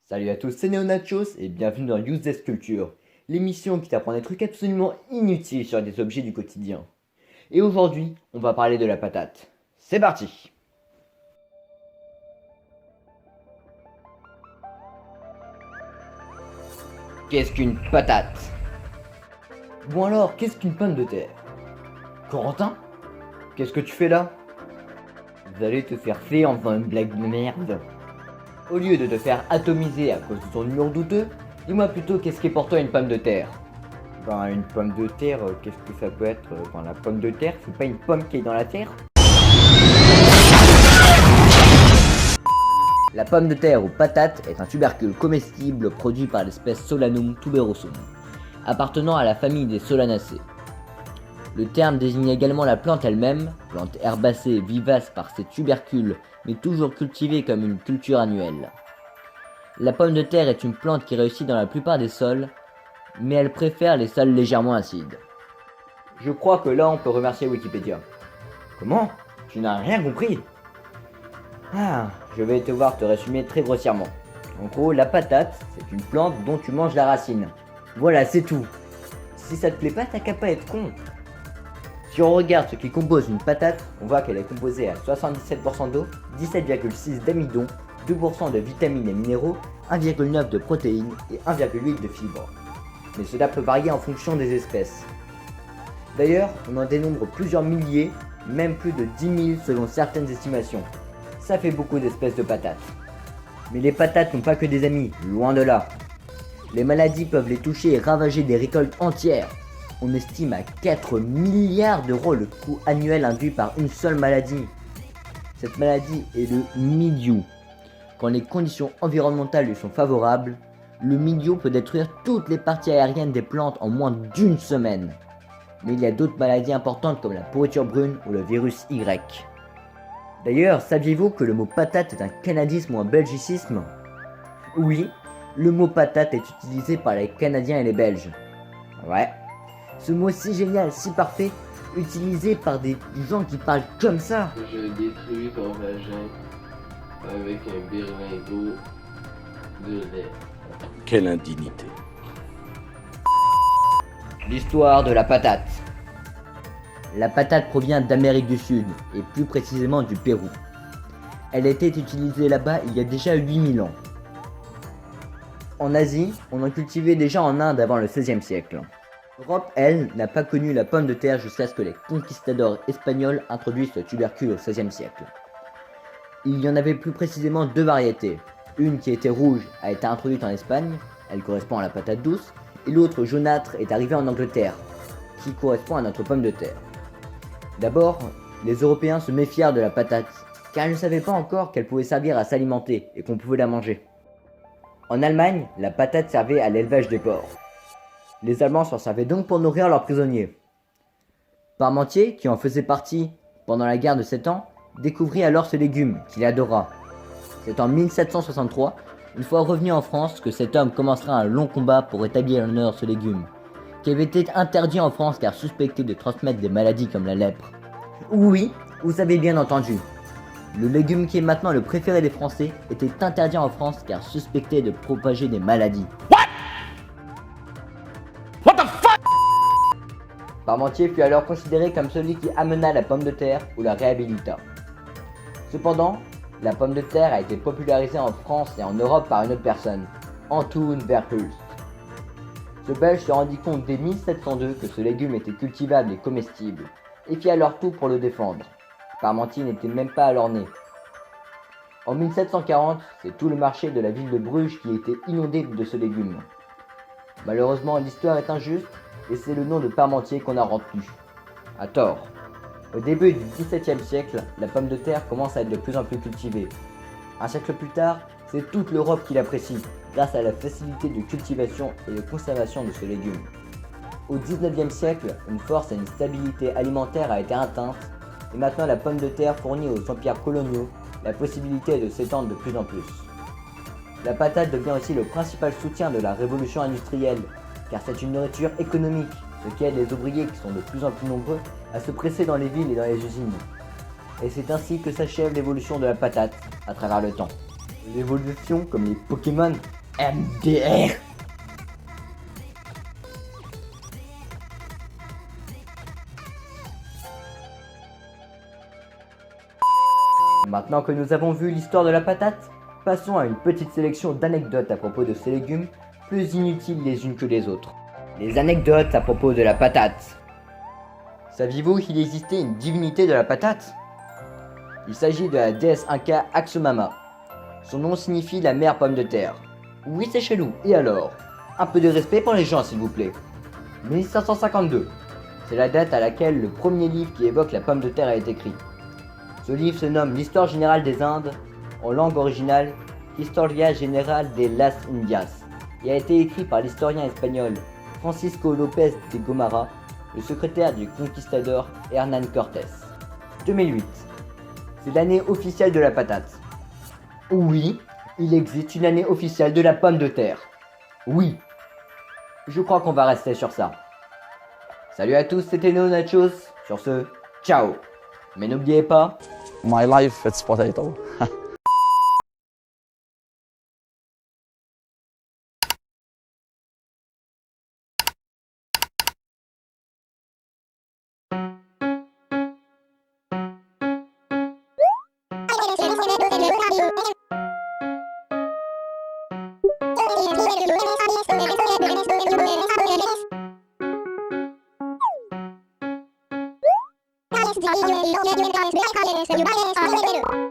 Salut à tous, c'est Neonachos et bienvenue dans Useless Culture, l'émission qui t'apprend des trucs absolument inutiles sur des objets du quotidien. Et aujourd'hui, on va parler de la patate. C'est parti! Qu'est-ce qu'une patate? Bon alors, qu'est-ce qu'une pomme de terre? Corentin? Qu'est-ce que tu fais là? Vous allez te faire faire en faisant une blague de merde. Au lieu de te faire atomiser à cause de ton humour douteux, dis-moi plutôt qu'est-ce qui est pour toi une pomme de terre? Ben une pomme de terre, qu'est-ce que ça peut être? Ben la pomme de terre, c'est pas une pomme qui est dans la terre? La pomme de terre ou patate est un tubercule comestible produit par l'espèce Solanum tuberosum, appartenant à la famille des Solanacées. Le terme désigne également la plante elle-même, plante herbacée vivace par ses tubercules, mais toujours cultivée comme une culture annuelle. La pomme de terre est une plante qui réussit dans la plupart des sols, mais elle préfère les sols légèrement acides. Je crois que là on peut remercier Wikipédia. Comment? Tu n'as rien compris? Ah, je vais devoir te résumer très grossièrement. En gros, la patate, c'est une plante dont tu manges la racine. Voilà, c'est tout. Si ça te plaît pas, t'as qu'à pas être con. Si on regarde ce qui compose une patate, on voit qu'elle est composée à 77% d'eau, 17,6 d'amidon, 2% de vitamines et minéraux, 1,9 de protéines et 1,8 de fibres. Mais cela peut varier en fonction des espèces. D'ailleurs, on en dénombre plusieurs milliers, même plus de 10 000 selon certaines estimations. Ça fait beaucoup d'espèces de patates. Mais les patates n'ont pas que des amis, loin de là. Les maladies peuvent les toucher et ravager des récoltes entières. On estime à 4 milliards d'euros le coût annuel induit par une seule maladie. Cette maladie est le mildiou. Quand les conditions environnementales lui sont favorables, le mildiou peut détruire toutes les parties aériennes des plantes en moins d'une semaine. Mais il y a d'autres maladies importantes comme la pourriture brune ou le virus Y. D'ailleurs, saviez-vous que le mot patate est un canadisme ou un belgicisme? Oui, le mot patate est utilisé par les Canadiens et les Belges. Ouais. Ce mot si génial, si parfait, utilisé par des gens qui parlent comme ça. Je détruis ton vagin avec un berlingot de lait. Quelle indignité. L'histoire de la patate. La patate provient d'Amérique du Sud, et plus précisément du Pérou. Elle était utilisée là-bas il y a déjà 8000 ans. En Asie, on en cultivait déjà en Inde avant le XVIe siècle. L'Europe, elle, n'a pas connu la pomme de terre jusqu'à ce que les conquistadors espagnols introduisent ce tubercule au XVIe siècle. Il y en avait plus précisément deux variétés. Une qui était rouge a été introduite en Espagne, elle correspond à la patate douce, et l'autre jaunâtre est arrivée en Angleterre, qui correspond à notre pomme de terre. D'abord, les Européens se méfièrent de la patate, car ils ne savaient pas encore qu'elle pouvait servir à s'alimenter et qu'on pouvait la manger. En Allemagne, la patate servait à l'élevage des porcs. Les Allemands s'en servaient donc pour nourrir leurs prisonniers. Parmentier, qui en faisait partie pendant la guerre de 7 ans, découvrit alors ce légume qu'il adora. C'est en 1763, une fois revenu en France, que cet homme commencera un long combat pour établir l'honneur de ce légume, qui avait été interdit en France car suspecté de transmettre des maladies comme la lèpre. Oui, vous avez bien entendu. Le légume qui est maintenant le préféré des Français était interdit en France car suspecté de propager des maladies. Parmentier fut alors considéré comme celui qui amena la pomme de terre ou la réhabilita. Cependant, la pomme de terre a été popularisée en France et en Europe par une autre personne, Antoon Verhulst. Ce Belge se rendit compte dès 1702 que ce légume était cultivable et comestible, et fit alors tout pour le défendre. Parmentier n'était même pas alors né. En 1740, c'est tout le marché de la ville de Bruges qui était inondé de ce légume. Malheureusement, l'histoire est injuste, et c'est le nom de Parmentier qu'on a retenu. À tort. Au début du XVIIe siècle, la pomme de terre commence à être de plus en plus cultivée. Un siècle plus tard, c'est toute l'Europe qui l'apprécie, grâce à la facilité de cultivation et de conservation de ce légume. Au XIXe siècle, une force et une stabilité alimentaire a été atteinte, et maintenant la pomme de terre fournit aux empires coloniaux la possibilité de s'étendre de plus en plus. La patate devient aussi le principal soutien de la révolution industrielle, car c'est une nourriture économique, ce qui aide les ouvriers qui sont de plus en plus nombreux à se presser dans les villes et dans les usines. Et c'est ainsi que s'achève l'évolution de la patate à travers le temps. L'évolution, comme les Pokémon, MDR. Maintenant que nous avons vu l'histoire de la patate, passons à une petite sélection d'anecdotes à propos de ces légumes, plus inutiles les unes que les autres. Les anecdotes à propos de la patate. Saviez-vous qu'il existait une divinité de la patate? Il s'agit de la déesse inca Axomama. Son nom signifie la mère pomme de terre. Oui, c'est chelou, et alors? Un peu de respect pour les gens, s'il vous plaît. 1552. C'est la date à laquelle le premier livre qui évoque la pomme de terre a été écrit. Ce livre se nomme l'Histoire générale des Indes, en langue originale Historia General de las Indias, et a été écrit par l'historien espagnol Francisco López de Gomara, le secrétaire du conquistador Hernán Cortés. 2008. C'est l'année officielle de la patate. Oui, il existe une année officielle de la pomme de terre. Oui. Je crois qu'on va rester sur ça. Salut à tous, c'était Neo Nachos. Sur ce, ciao. Mais n'oubliez pas... My life, it's potato. Dale,